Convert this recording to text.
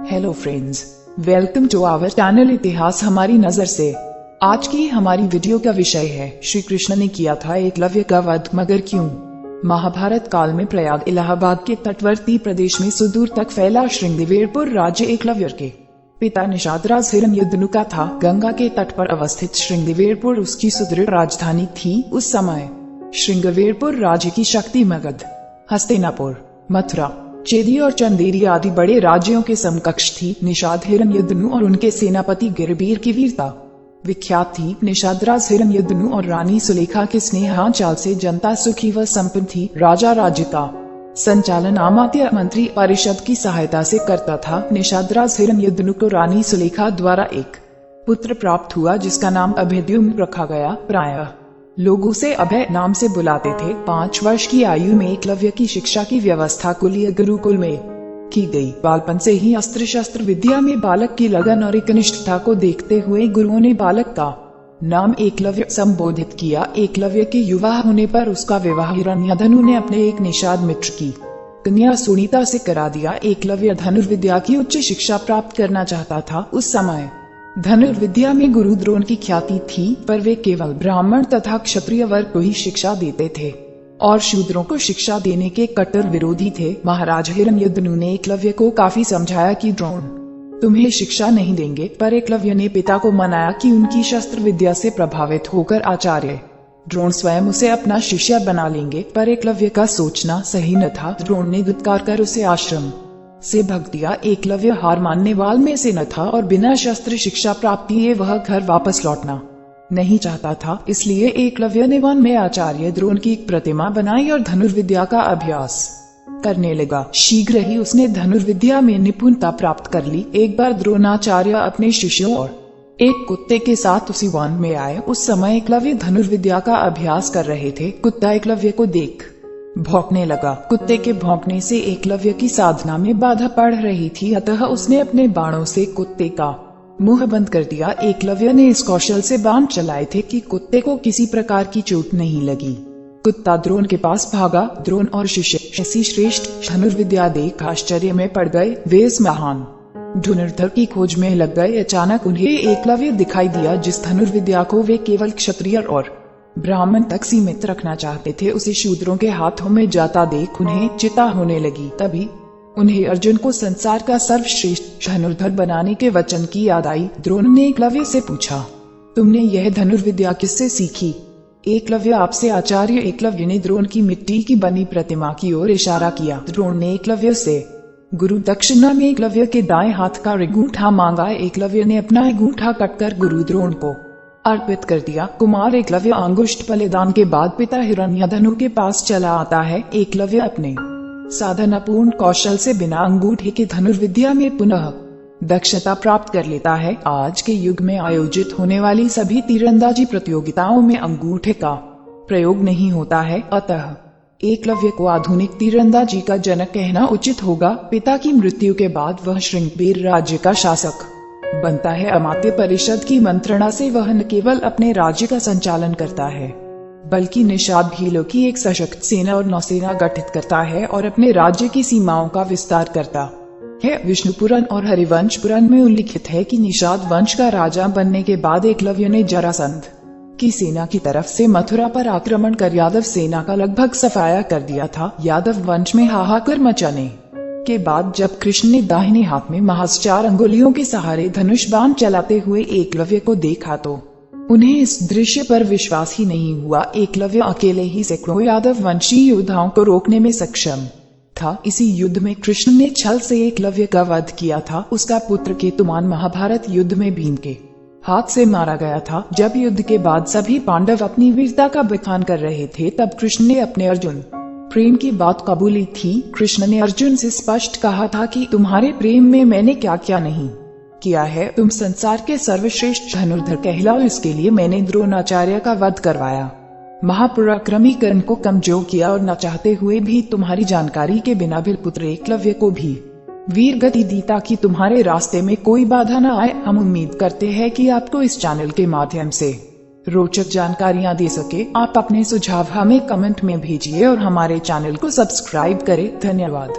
Hello friends, welcome to our channel इतिहास हमारी नजर से। आज की हमारी वीडियो का विषय है श्री कृष्ण ने किया था एकलव्य का वध, मगर क्यों। महाभारत काल में प्रयाग इलाहाबाद के तटवर्ती प्रदेश में सुदूर तक फैला श्रृंगवेरपुर राज्य एकलव्य के पिता निषादराज हिरण्यदनु का था। गंगा के तट पर अवस्थित श्रृंगवेरपुर उसकी सुदृढ़ राजधानी थी। उस समय श्रृंगवेरपुर राज्य की शक्ति मगध, हस्तिनापुर, मथुरा, चेदी और चंदेरी आदि बड़े राज्यों के समकक्ष थी। निषाद हिरण्यदनु और उनके सेनापति गिरबीर की वीरता विख्यात थी। निषादराज हिरण्यदनु और रानी सुलेखा के स्नेहांचाल से जनता सुखी व संपन्न थी। राजा राज्य का संचालन अमात्य मंत्री परिषद की सहायता से करता था। निषादराज हिरण्यदनु को रानी सुलेखा द्वारा एक पुत्र प्राप्त हुआ जिसका नाम अभेद्युम्न रखा गया। प्रायः लोग उसे अभय नाम से बुलाते थे। 5 वर्ष की आयु में एकलव्य की शिक्षा की व्यवस्था कुलीय गुरुकुल में की गई। बालपन से ही अस्त्र शस्त्र विद्या में बालक की लगन और एकनिष्ठता को देखते हुए गुरुओं ने बालक का नाम एकलव्य संबोधित किया। एकलव्य के युवा होने पर उसका विवाह हिरण्यधनु ने अपने एक निषाद मित्र की कन्या सुनीता से करा दिया। एकलव्य धनुर्विद्या की उच्च शिक्षा प्राप्त करना चाहता था। उस समय धनुर्विद्या में गुरु द्रोण की ख्याति थी, पर वे केवल ब्राह्मण तथा क्षत्रिय वर्ग को ही शिक्षा देते थे और शूद्रों को शिक्षा देने के कट्टर विरोधी थे। महाराज हिरण्यदनु ने एकलव्य को काफी समझाया कि द्रोण तुम्हें शिक्षा नहीं देंगे, पर एकलव्य ने पिता को मनाया कि उनकी शस्त्र विद्या से प्रभावित होकर आचार्य द्रोण स्वयं उसे अपना शिष्य बना लेंगे। पर एकलव्य का सोचना सही न था। द्रोण ने धुतकार कर उसे आश्रम से भग दिया। एकलव्य हार मानने वाल में से न था और बिना शस्त्र शिक्षा प्राप्त किए वह घर वापस लौटना नहीं चाहता था। इसलिए एकलव्य ने वन में आचार्य द्रोण की एक प्रतिमा बनाई और धनुर्विद्या का अभ्यास करने लगा। शीघ्र ही उसने धनुर्विद्या में निपुणता प्राप्त कर ली। एक बार द्रोणाचार्य अपने शिष्यों और एक कुत्ते के साथ उसी वन में आए। उस समय एकलव्य धनुर्विद्या का अभ्यास कर रहे थे। कुत्ता एकलव्य को देख भौंकने लगा। कुत्ते के भौंकने से एकलव्य की साधना में बाधा पड़ रही थी, अतः उसने अपने बाणों से कुत्ते का मुंह बंद कर दिया। एकलव्य ने इस कौशल से बाण चलाए थे कि कुत्ते को किसी प्रकार की चोट नहीं लगी। कुत्ता द्रोण के पास भागा। द्रोण और शिष्य ऐसी श्रेष्ठ धनुर्विद्या देख आश्चर्य में पड़ गए। वे इस महान धनुर्धर की खोज में लग गए। अचानक उन्हें एकलव्य दिखाई दिया जिस धनुर्विद्या को वे केवल क्षत्रिय और ब्राह्मण तक सीमित रखना चाहते थे, उसे शूद्रों के हाथों में जाता देख उन्हें चिंता होने लगी। तभी उन्हें अर्जुन को संसार का सर्वश्रेष्ठ धनुर्धर बनाने के वचन की याद आई। द्रोण ने एकलव्य से पूछा, तुमने यह धनुर्विद्या किससे सीखी? एकलव्य आपसे आचार्य। एकलव्य ने द्रोण की मिट्टी की बनी प्रतिमा की ओर इशारा किया। द्रोण ने एकलव्य से गुरु दक्षिणा में एकलव्य के दाएं हाथ का अंगूठा मांगा। एकलव्य ने अपना अंगूठा कटकर गुरु द्रोण को अर्पित कर दिया। कुमार एकलव्य अंगुष्ठ बलिदान के बाद पिता हिरण्यधनु के पास चला आता है। एकलव्य अपने साधनापूर्ण कौशल से बिना अंगूठे के धनुर्विद्या में पुनः दक्षता प्राप्त कर लेता है। आज के युग में आयोजित होने वाली सभी तीरंदाजी प्रतियोगिताओं में अंगूठे का प्रयोग नहीं होता है, अतः एकलव्य को आधुनिक तीरंदाजी का जनक कहना उचित होगा। पिता की मृत्यु के बाद वह श्रृंगवेर राज्य का शासक बनता है। अमात्य परिषद की मंत्रणा से वह न केवल अपने राज्य का संचालन करता है, बल्कि निषाद भीलों की एक सशक्त सेना और नौसेना गठित करता है और अपने राज्य की सीमाओं का विस्तार करता है। विष्णु पुराण और हरिवंश पुराण में उल्लिखित है कि निषाद वंश का राजा बनने के बाद एकलव्य ने जरासंध की सेना की तरफ से मथुरा पर आक्रमण कर यादव सेना का लगभग सफाया कर दिया था। यादव वंश में हाहाकार मचाने के बाद जब कृष्ण ने दाहिने हाथ में महज 4 अंगुलियों के सहारे धनुष बाण चलाते हुए एकलव्य को देखा तो उन्हें इस दृश्य पर विश्वास ही नहीं हुआ। एकलव्य अकेले ही सैकड़ों यादव वंशी योद्धाओं को रोकने में सक्षम था। इसी युद्ध में कृष्ण ने छल से एकलव्य का वध किया था। उसका पुत्र केतुमान महाभारत युद्ध में भीम के हाथ से मारा गया था। जब युद्ध के बाद सभी पांडव अपनी वीरता का बखान कर रहे थे, तब कृष्ण ने अपने अर्जुन प्रेम की बात कबूली थी। कृष्ण ने अर्जुन से स्पष्ट कहा था कि तुम्हारे प्रेम में मैंने क्या क्या नहीं किया है। तुम संसार के सर्वश्रेष्ठ धनुर्धर कहलाओ, इसके लिए मैंने द्रोणाचार्य का वध करवाया, महापराक्रमी कर्ण को कमजोर किया और न चाहते हुए भी तुम्हारी जानकारी के बिना भी पुत्र एकलव्य को भी वीर गति दी ताकि तुम्हारे रास्ते में कोई बाधा न आए। हम उम्मीद करते हैं कि आपको इस चैनल के माध्यम से रोचक जानकारियाँ दे सके। आप अपने सुझाव हमें कमेंट में भेजिए और हमारे चैनल को सब्सक्राइब करें। धन्यवाद।